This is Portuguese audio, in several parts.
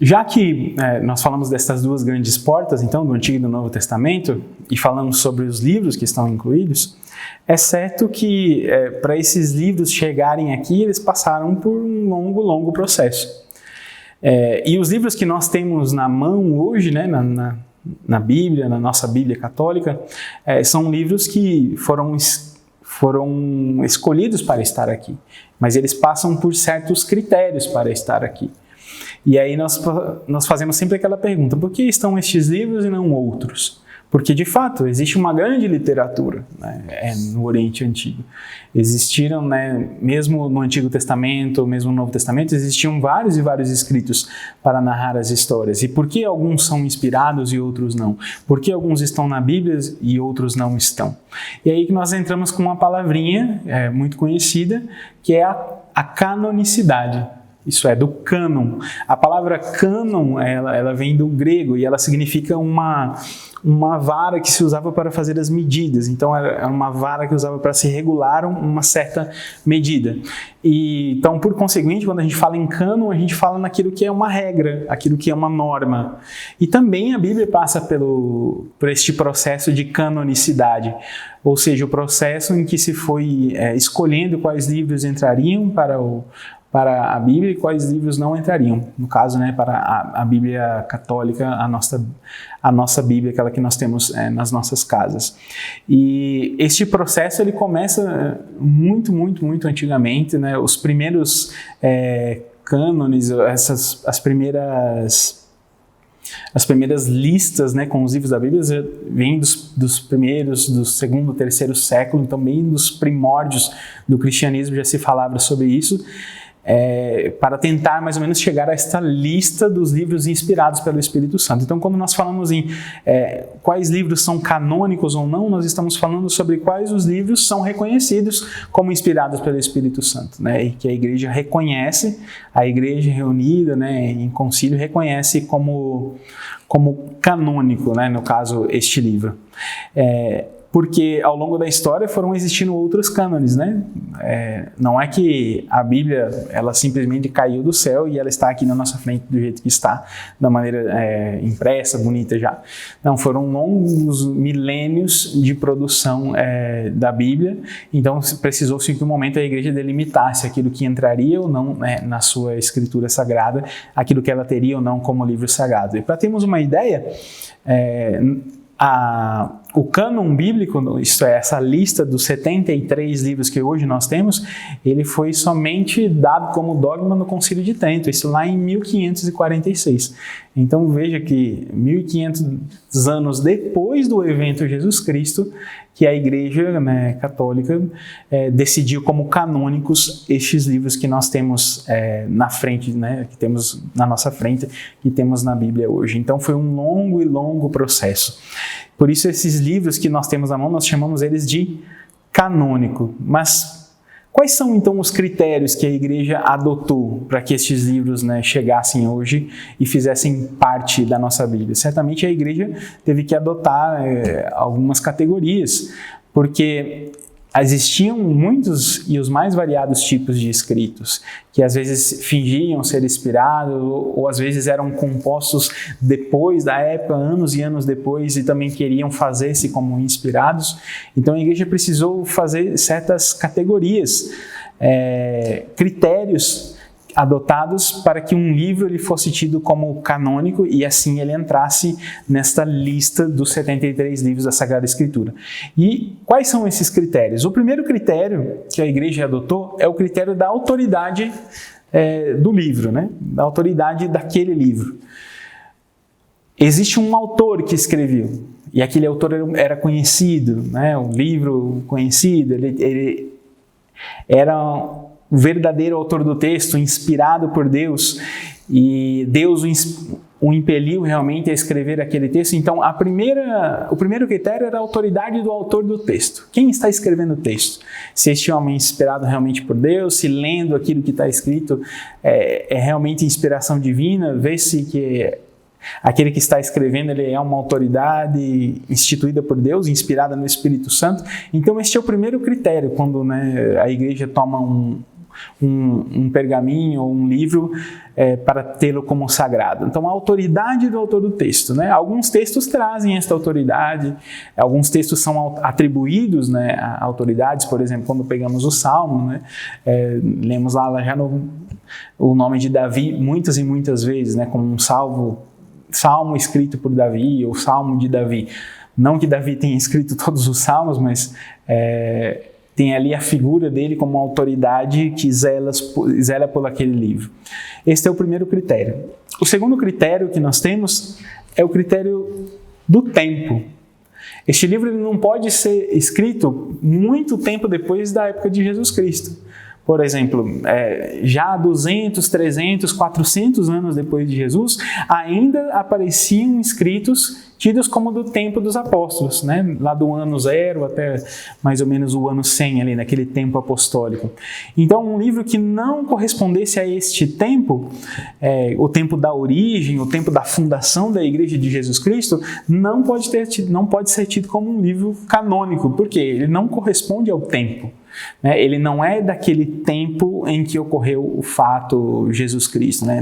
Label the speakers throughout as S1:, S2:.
S1: Já que nós falamos dessas duas grandes portas, então, do Antigo e do Novo Testamento, e falamos sobre os livros que estão incluídos, é certo que para esses livros chegarem aqui, eles passaram por um longo, longo processo. E os livros que nós temos na mão hoje, né, na Bíblia, na nossa Bíblia católica, são livros que foram escolhidos para estar aqui, mas eles passam por certos critérios para estar aqui. E aí nós fazemos sempre aquela pergunta: por que estão estes livros e não outros? Porque, de fato, existe uma grande literatura, né, no Oriente Antigo. Existiram, né, mesmo no Antigo Testamento, mesmo no Novo Testamento, existiam vários e vários escritos para narrar as histórias. E por que alguns são inspirados e outros não? Por que alguns estão na Bíblia e outros não estão? E aí que nós entramos com uma palavrinha muito conhecida, que é a canonicidade. Isso é, do cânon. A palavra cânon, ela vem do grego e ela significa uma vara que se usava para fazer as medidas. Então, era uma vara que usava para se regular uma certa medida. Então, por conseguinte, quando a gente fala em cânon, a gente fala naquilo que é uma regra, aquilo que é uma norma. E também a Bíblia passa por este processo de canonicidade, ou seja, o processo em que se foi escolhendo quais livros entrariam para a Bíblia e quais livros não entrariam. No caso, né, para a Bíblia católica, a nossa Bíblia, aquela que nós temos nas nossas casas. E este processo ele começa muito, muito, muito antigamente, né? Os primeiros cânones, as primeiras listas, né, com os livros da Bíblia vêm dos primeiros, do segundo, terceiro século, então bem dos primórdios do cristianismo já se falava sobre isso. Para tentar mais ou menos chegar a esta lista dos livros inspirados pelo Espírito Santo. Então, quando nós falamos em quais livros são canônicos ou não, nós estamos falando sobre quais os livros são reconhecidos como inspirados pelo Espírito Santo, né? E que a igreja reconhece, a igreja reunida, né, em concílio reconhece como canônico, né, no caso, este livro. Porque ao longo da história foram existindo outros cânones, né? Não é que a Bíblia ela simplesmente caiu do céu e ela está aqui na nossa frente do jeito que está, da maneira impressa, bonita já. Não, foram longos milênios de produção da Bíblia, então precisou-se que um momento a igreja delimitasse aquilo que entraria ou não na sua escritura sagrada, aquilo que ela teria ou não como livro sagrado. E para termos uma ideia, o cânon bíblico, isto é, essa lista dos 73 livros que hoje nós temos, ele foi somente dado como dogma no Concílio de Trento, isso lá em 1546. Então veja que 1500 anos depois do evento Jesus Cristo, que a Igreja, né, católica decidiu como canônicos estes livros que nós temos na frente, né, que temos na nossa frente, que temos na Bíblia hoje. Então foi um longo e longo processo. Por isso esses livros que nós temos na mão, nós chamamos eles de canônico. Mas quais são então os critérios que a igreja adotou para que estes livros, né, chegassem hoje e fizessem parte da nossa Bíblia? Certamente a igreja teve que adotar algumas categorias, porque existiam muitos e os mais variados tipos de escritos, que às vezes fingiam ser inspirados ou às vezes eram compostos depois da época, anos e anos depois, e também queriam fazer-se como inspirados. Então a igreja precisou fazer certas categorias, critérios adotados para que um livro ele fosse tido como canônico e assim ele entrasse nesta lista dos 73 livros da Sagrada Escritura. E quais são esses critérios? O primeiro critério que a igreja adotou é o critério da autoridade do livro, né? Da autoridade daquele livro. Existe um autor que escreveu e aquele autor era conhecido, né? Um livro conhecido, ele era o verdadeiro autor do texto, inspirado por Deus, e Deus o impeliu realmente a escrever aquele texto. Então, o primeiro critério era a autoridade do autor do texto. Quem está escrevendo o texto? Se este homem é inspirado realmente por Deus, se lendo aquilo que está escrito é realmente inspiração divina, vê-se que aquele que está escrevendo ele é uma autoridade instituída por Deus, inspirada no Espírito Santo. Então, este é o primeiro critério quando, né, a igreja toma um pergaminho ou um livro para tê-lo como sagrado. Então, a autoridade do autor do texto, né? Alguns textos trazem essa autoridade, alguns textos são atribuídos, né, a autoridades, por exemplo, quando pegamos o Salmo, né? Lemos lá já o nome de Davi muitas e muitas vezes, né, como um salmo escrito por Davi, ou salmo de Davi. Não que Davi tenha escrito todos os salmos, mas tem ali a figura dele como uma autoridade que zela por aquele livro. Este é o primeiro critério. O segundo critério que nós temos é o critério do tempo. Este livro ele não pode ser escrito muito tempo depois da época de Jesus Cristo. Por exemplo, já 200, 300, 400 anos depois de Jesus, ainda apareciam escritos tidos como do tempo dos apóstolos, né? Lá do ano 0 até mais ou menos o ano 100, ali, naquele tempo apostólico. Então, um livro que não correspondesse a este tempo, o tempo da origem, o tempo da fundação da Igreja de Jesus Cristo, não pode ser tido como um livro canônico, porque ele não corresponde ao tempo. Ele não é daquele tempo em que ocorreu o fato Jesus Cristo, né?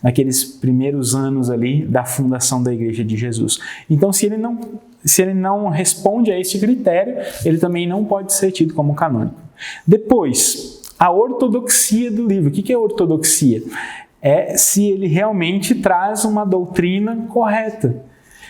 S1: Naqueles primeiros anos ali da fundação da Igreja de Jesus. Então, se ele não responde a este critério, ele também não pode ser tido como canônico. Depois, a ortodoxia do livro. O que é ortodoxia? É se ele realmente traz uma doutrina correta.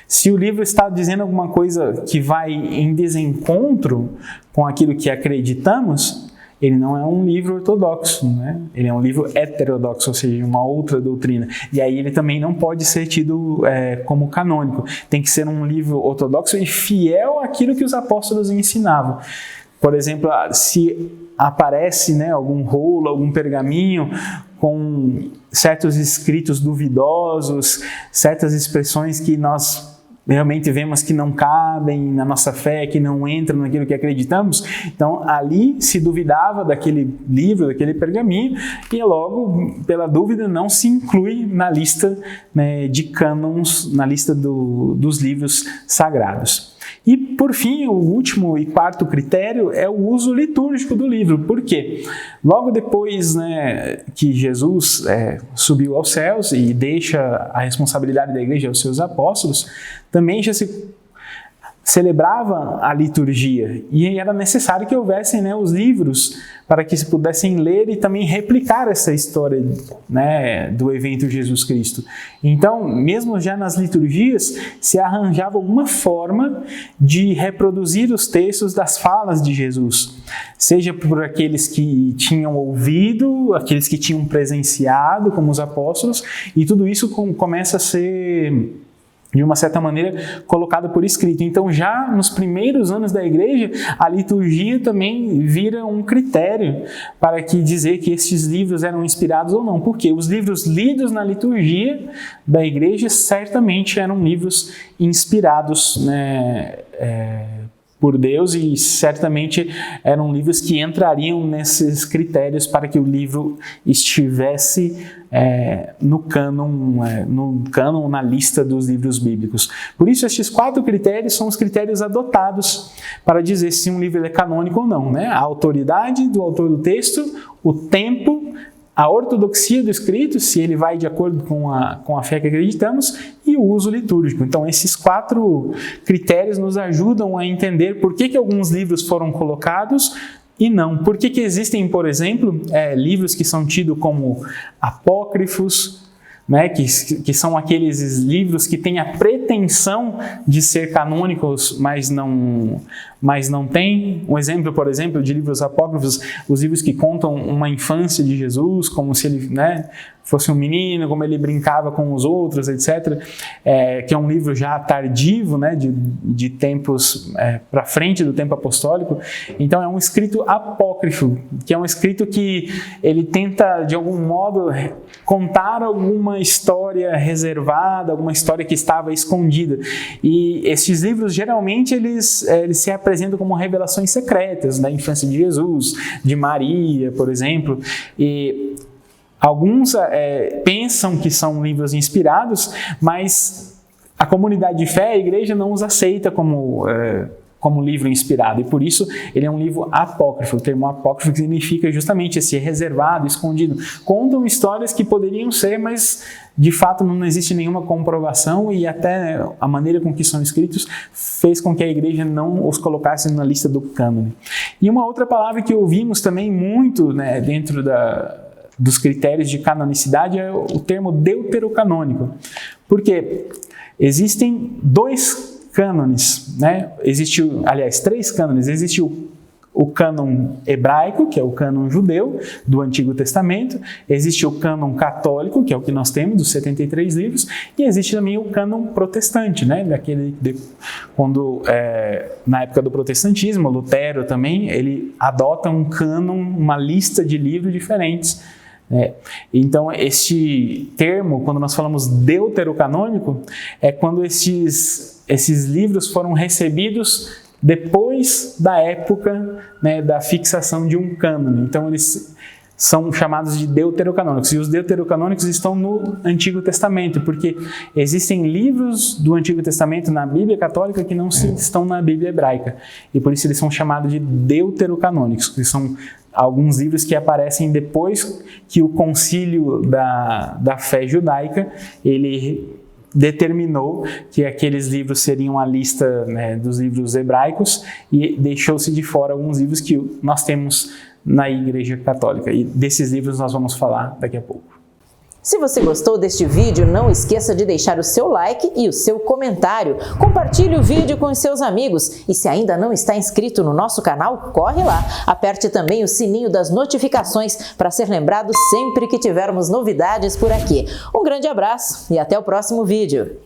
S1: Se o livro está dizendo alguma coisa que vai em desencontro com aquilo que acreditamos, ele não é um livro ortodoxo, né? Ele é um livro heterodoxo, ou seja, uma outra doutrina. E aí ele também não pode ser tido como canônico. Tem que ser um livro ortodoxo e fiel àquilo que os apóstolos ensinavam. Por exemplo, se aparece, né, algum rolo, algum pergaminho com certos escritos duvidosos, certas expressões que nós realmente vemos que não cabem na nossa fé, que não entram naquilo que acreditamos, então ali se duvidava daquele livro, daquele pergaminho, e logo, pela dúvida, não se inclui na lista, né, de cânons, na lista dos livros sagrados. E, por fim, o último e quarto critério é o uso litúrgico do livro. Por quê? Logo depois, né, que Jesus subiu aos céus e deixa a responsabilidade da igreja aos seus apóstolos, também já se celebrava a liturgia e era necessário que houvessem, né, os livros para que se pudessem ler e também replicar essa história, né, do evento Jesus Cristo. Então, mesmo já nas liturgias, se arranjava alguma forma de reproduzir os textos das falas de Jesus, seja por aqueles que tinham ouvido, aqueles que tinham presenciado, como os apóstolos, e tudo isso começa a ser, de uma certa maneira, colocado por escrito. Então, já nos primeiros anos da igreja, a liturgia também vira um critério para dizer que estes livros eram inspirados ou não. Porque os livros lidos na liturgia da igreja certamente eram livros inspirados, né, por Deus, e certamente eram livros que entrariam nesses critérios para que o livro estivesse no cânon, na lista dos livros bíblicos. Por isso, estes 4 critérios são os critérios adotados para dizer se um livro é canônico ou não, né? A autoridade do autor do texto, o tempo, a ortodoxia do escrito, se ele vai de acordo com a fé que acreditamos, e o uso litúrgico. Então, esses 4 critérios nos ajudam a entender por que alguns livros foram colocados e não. Por que existem, por exemplo, livros que são tidos como apócrifos, né, que são aqueles livros que têm a pretensão de ser canônicos, mas não têm. Um exemplo, por exemplo, de livros apócrifos, os livros que contam uma infância de Jesus, como se ele, né, fosse um menino, como ele brincava com os outros, etc., que é um livro já tardivo, né, de tempos para frente do tempo apostólico. Então é um escrito apócrifo, que é um escrito que ele tenta, de algum modo, contar alguma história reservada, alguma história que estava escondida. E esses livros, geralmente, eles se apresentam como revelações secretas da infância de Jesus, de Maria, por exemplo. E alguns pensam que são livros inspirados, mas a comunidade de fé, a igreja, não os aceita como como livro inspirado, e por isso ele é um livro apócrifo. O termo apócrifo significa justamente esse reservado, escondido. Contam histórias que poderiam ser, mas de fato não existe nenhuma comprovação, e até a maneira com que são escritos fez com que a igreja não os colocasse na lista do cânone. E uma outra palavra que ouvimos também muito, né, dentro dos critérios de canonicidade é o termo deuterocanônico, porque existem 2 cânones, né? Aliás, 3 cânones. Existe o cânon hebraico, que é o cânon judeu do Antigo Testamento, existe o cânon católico, que é o que nós temos, dos 73 livros, e existe também o cânon protestante, né? Na época do protestantismo, Lutero também, ele adota um cânon, uma lista de livros diferentes. Então, este termo, quando nós falamos deuterocanônico, é quando esses livros foram recebidos depois da época, né, da fixação de um cânone. Então, eles são chamados de deuterocanônicos. E os deuterocanônicos estão no Antigo Testamento, porque existem livros do Antigo Testamento na Bíblia Católica que não estão na Bíblia Hebraica. E por isso eles são chamados de deuterocanônicos, que são alguns livros que aparecem depois que o concílio da fé judaica, ele determinou que aqueles livros seriam a lista, né, dos livros hebraicos, e deixou-se de fora alguns livros que nós temos na Igreja Católica. E desses livros nós vamos falar daqui a pouco.
S2: Se você gostou deste vídeo, não esqueça de deixar o seu like e o seu comentário. Compartilhe o vídeo com os seus amigos. E se ainda não está inscrito no nosso canal, corre lá. Aperte também o sininho das notificações para ser lembrado sempre que tivermos novidades por aqui. Um grande abraço e até o próximo vídeo.